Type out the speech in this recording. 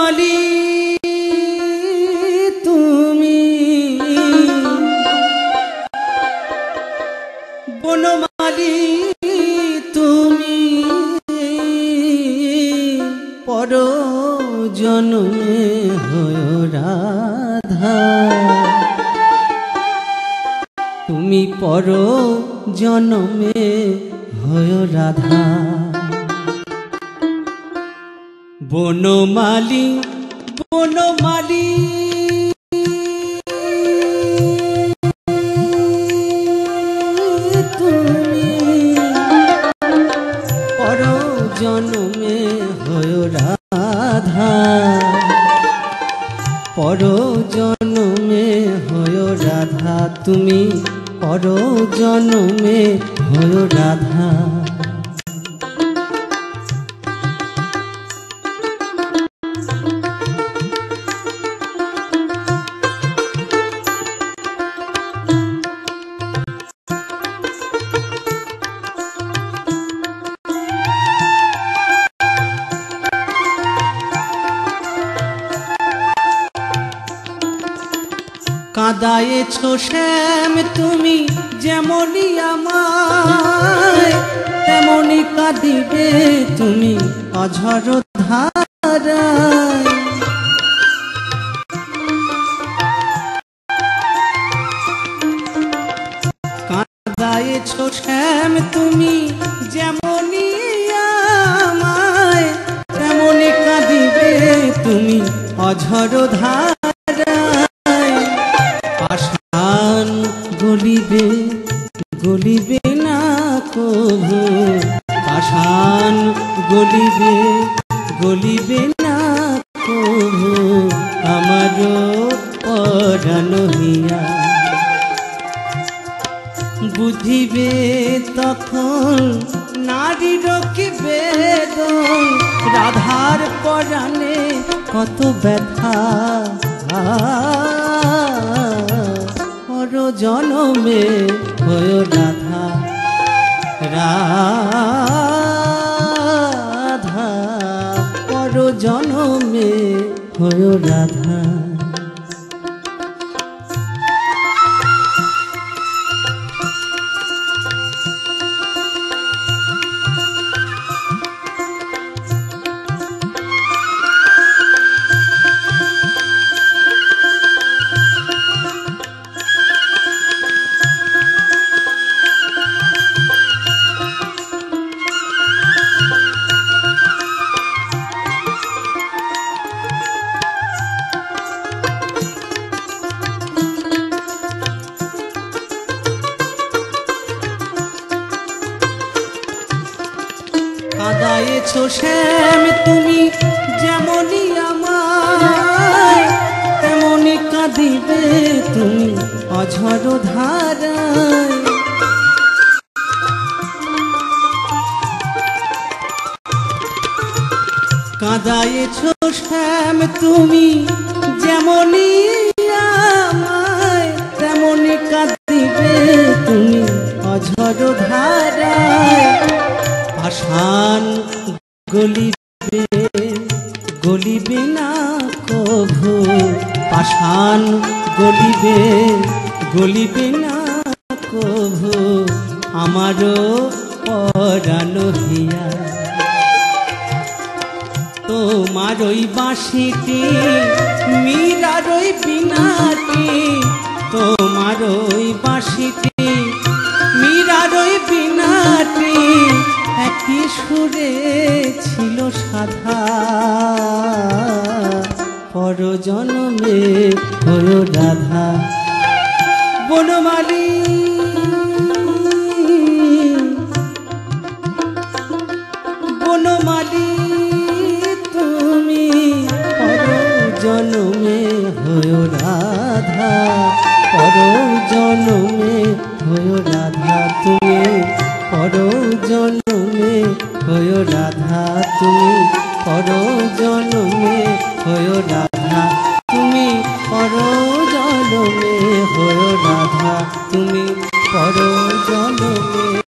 বনমালী তুমি, বনমালী তুমি পর জন্মে হয় রাধা, তুমি পর জন্মে হয় রাধা। বনমালী বনমালী তুমি পর জন্মে হয় রাধা, পর জন্মে হয় রাধা, তুমি পর জন্মে হয় রাধা। কাঁদায়েছো শ্যাম তুমি যেমনি আমায়, তেমনি কাঁদিবে তুমি অঝর ধারায়। কাঁদায়েছো শ্যাম তুমি যেমনি আমায়, তেমনি কাঁদিবে তুমি অঝর ধারায়। পাষাণ গলিবে গলিবে না কভু, পাষাণ গলিবে গলিবে না কভু, আমারও পরাণ হিয়া। বুঝিবে তখন নারীর কি বেদন, রাধার পরাণে কত ব্যথা। পর জনমে হয় রাধা, রাধা পর জনমে হয় রাধা। কাঁদায়েছো শ্যাম তুমি যেমনি আমায়, তেমনি কাঁদিবে তুমি অঝর ধারায়। কাঁদায়েছো শ্যাম তুমি যেমনি আমায়, তেমনি কাঁদিবে তুমি অঝর ধারায়। পাষাণ গলিবে গলিবে না কভু, পাষাণ গলিবে গলিবে না কভু, আমারও পরাণ হিয়া। তোমার ওই বাঁশিটি মীরার ওই বীণাটি, তোমার ওই বাঁশিটি মীরার ওই বীণাটি, একই সুরে ছিল সাধা। পর জন্মে হয় রাধা। বনমালী বনমালী তুমি পর জন্মে হয় রাধা, পর জন্মে হয় রাধা, তুমি পর জন্মে হয় রাধা, তুমি পর জন্মে হয় রাধা, তুমি পর জন্মে হয় রাধা, তুমি পর জন্মে